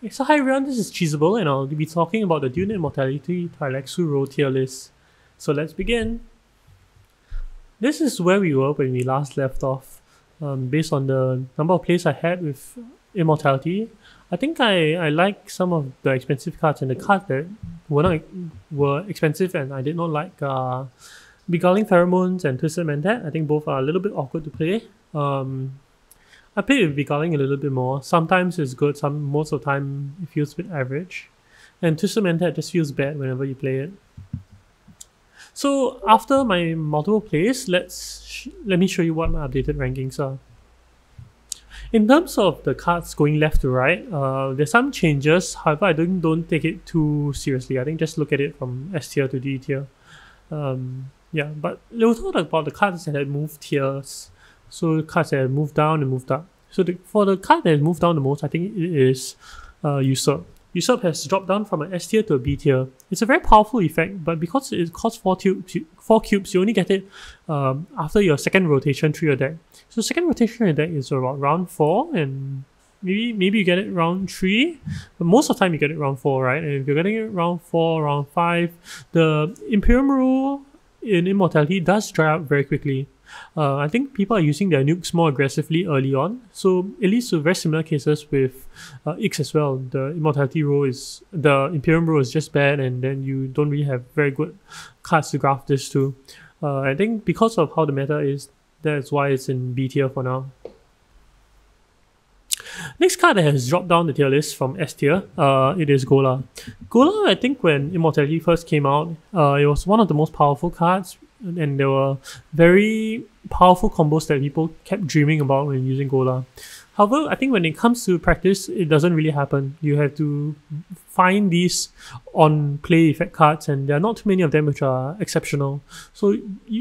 So hi everyone, this is Cheesable and I'll be talking about the Dune Immortality Tleilaxu Row tier list. So let's begin. This is where we were when we last left off. Based on the number of plays I had with Immortality, I think I like some of the expensive cards, and the cards that were expensive and I did not like Beguiling Pheromones and Twisted Mentat. I think both are a little bit awkward to play. I play with Beguiling a little bit more. Sometimes it's good, most of the time it feels a bit average. And Twisted Mentat just feels bad whenever you play it. So after my multiple plays, let me show you what my updated rankings are. In terms of the cards going left to right, there's some changes. However, I don't take it too seriously. I think just look at it from S tier to D tier. Yeah, but we'll talk about the cards that have moved tiers. So cards that have moved down and moved up. So for the card that has moved down the most, I think it is Usurp. Usurp has dropped down from an S tier to a B tier. It's a very powerful effect, but because it costs 4 cubes, you only get it after your second rotation through your deck. So second rotation in your deck is about round 4, and maybe you get it round 3, but most of the time you get it round 4, right? And if you're getting it round 4, round 5, the Imperium rule in Immortality does dry up very quickly. I think people are using their nukes more aggressively early on, so it leads to very similar cases with Ix as well. The Imperium row is just bad, and then you don't really have very good cards to graph this to. I think because of how the meta is, that's why it's in B tier for now. Next card that has dropped down the tier list from S tier, it is Gola. Gola, I think when Immortality first came out, it was one of the most powerful cards, and there were very powerful combos that people kept dreaming about when using Gola. However, I think when it comes to practice, it doesn't really happen. You have to find these on-play effect cards, and there are not too many of them which are exceptional. So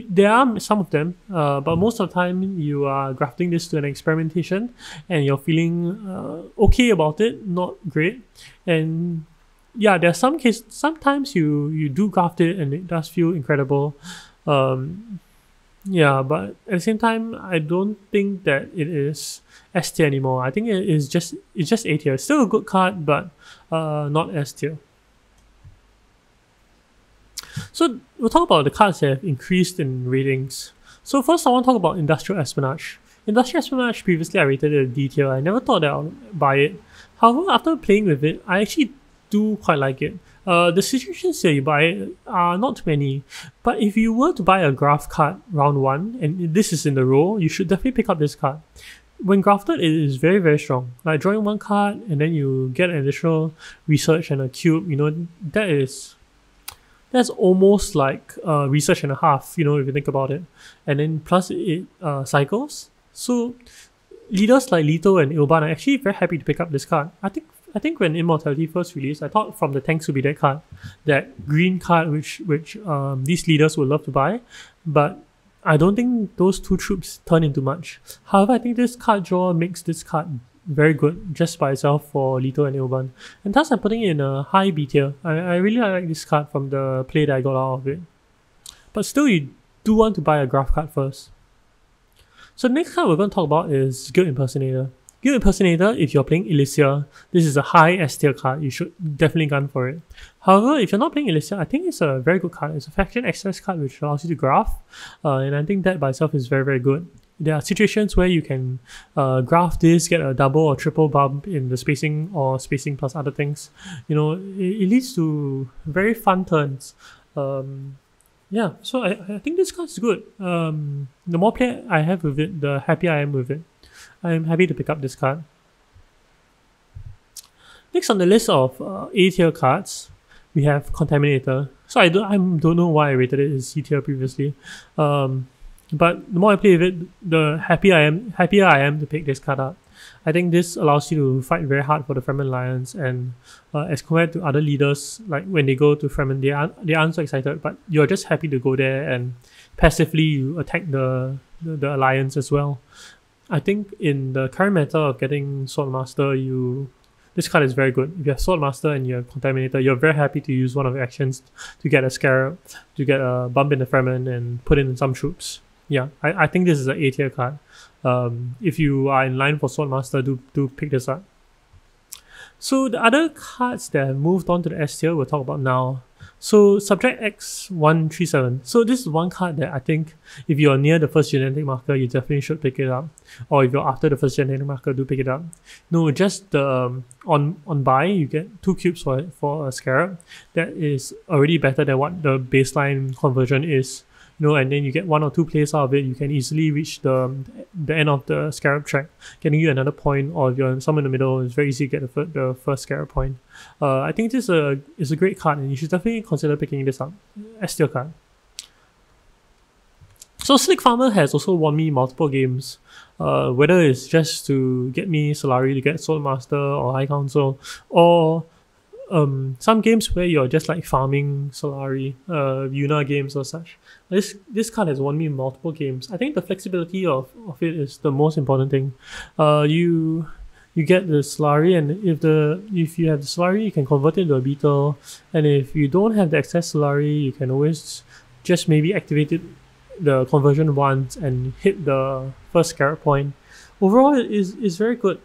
there are some of them, but most of the time you are grafting this to an experimentation, and you're feeling okay about it, not great. And yeah, there are some cases, sometimes you do graft it and it does feel incredible. Yeah, but at the same time, I don't think that it is S tier anymore. I think it's just A tier. Still a good card, but not S tier. So we'll talk about the cards that have increased in ratings. So first, I want to talk about Industrial Espionage. Industrial Espionage, previously I rated it a D tier. I never thought that I would buy it. However, after playing with it, I actually do quite like it. The situations that you buy are not too many, but if you were to buy a graph card round 1, and this is in the row, you should definitely pick up this card. When grafted, it is very, very strong. Like drawing one card and then you get an additional research and a cube, that's almost like research and a half, if you think about it. And then plus it cycles. So leaders like Leto and Ilban are actually very happy to pick up this card. I think when Immortality first released, I thought from the Tanks would be that card, that green card which these leaders would love to buy, but I don't think those two troops turn into much. However, I think this card draw makes this card very good just by itself for Leto and Ilban, and thus I'm putting it in a high B tier. I really like this card from the play that I got out of it, but still you do want to buy a graph card first. So the next card we're going to talk about is Guild Impersonator. Guild Impersonator, if you're playing Elysia, this is a high S tier card. You should definitely gun for it. However, if you're not playing Elysia, I think it's a very good card. It's a faction access card which allows you to graph, and I think that by itself is very, very good. There are situations where you can graph this, get a double or triple bump in the spacing or spacing plus other things. It leads to very fun turns. Yeah, so I think this card is good. The more play I have with it, the happier I am with it. I'm happy to pick up this card. Next on the list of A tier cards, we have Contaminator. So I don't know why I rated it as C tier previously. But the more I play with it, the happier I am to pick this card up. I think this allows you to fight very hard for the Fremen Lions, and as compared to other leaders, like when they go to Fremen, they aren't so excited, but you're just happy to go there and passively you attack the Alliance as well. I think in the current meta of getting Swordmaster, this card is very good. If you have Swordmaster and you have Contaminator, you're very happy to use one of the actions to get a Scarab, to get a bump in the Fremen and put in some troops. Yeah, I think this is an A tier card. If you are in line for Swordmaster, do pick this up. So the other cards that have moved on to the S tier we'll talk about now. So Subject X137. So this is one card that I think if you're near the first genetic marker, you definitely should pick it up. Or if you're after the first genetic marker, do pick it up. No, just the on buy, you get 2 cubes for a scarab. That is already better than what the baseline conversion is. And then you get 1 or 2 plays out of it, you can easily reach the end of the scarab track, getting you another point, or if you're somewhere in the middle, it's very easy to get the first scarab point. I think this is a great card, and you should definitely consider picking this up. S tier card. So Slick Farmer has also won me multiple games, whether it's just to get me Solari to get Sword Master or High Council, or some games where you're just like farming Solari, Yuna games or such. This card has won me multiple games. I think the flexibility of it is the most important thing. You get the Solari, and if you have the Solari, you can convert it into a Beetle. And if you don't have the excess Solari, you can always just maybe activate it, the conversion once, and hit the first scarab point. Overall, it is very good.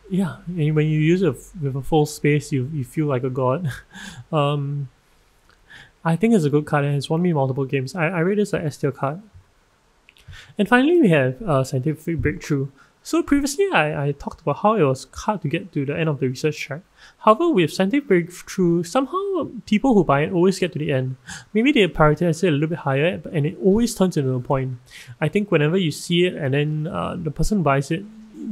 Yeah, and when you use it with a full space, you feel like a god. I think it's a good card, and it's won me multiple games. I rate this an S tier card. And finally, we have Scientific Breakthrough. So previously, I talked about how it was hard to get to the end of the research track. However, with Scientific Breakthrough, somehow people who buy it always get to the end. Maybe they prioritize it a little bit higher, and it always turns into a point. I think whenever you see it and then the person buys it,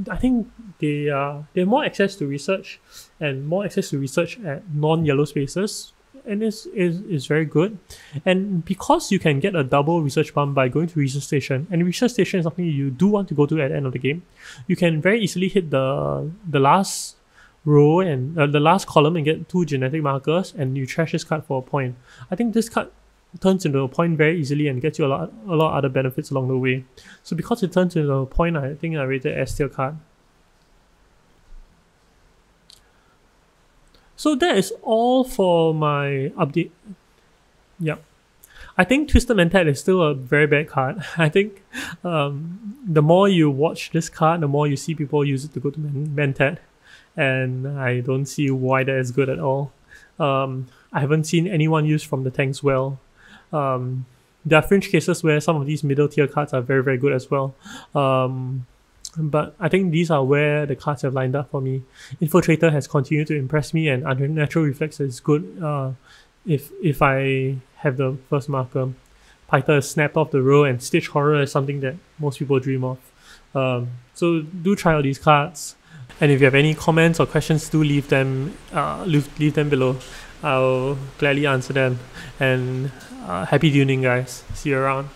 I think they have more access to research, and more access to research at non-yellow spaces, and is very good. And because you can get a double research bump by going to research station, and research station is something you do want to go to at the end of the game, you can very easily hit the last row and the last column and get 2 genetic markers, and you trash this card for a point. I think this card turns into a point very easily and gets you a lot of other benefits along the way. So because it turns into a point, I think I rated S tier card. So that is all for my update. Yep. I think Twisted Mentat is still a very bad card. I think the more you watch this card, the more you see people use it to go to Mentat, and I don't see why that is good at all. I haven't seen anyone use From the Tanks well. There are fringe cases where some of these middle tier cards are very, very good as well. But I think these are where the cards have lined up for me. Infiltrator has continued to impress me, and Unnatural Reflex is good if I have the first marker. Python is snapped off the row, and Stitch Horror is something that most people dream of. So do try out these cards. And if you have any comments or questions, do leave them below. I'll gladly answer them. And happy tuning, guys. See you around.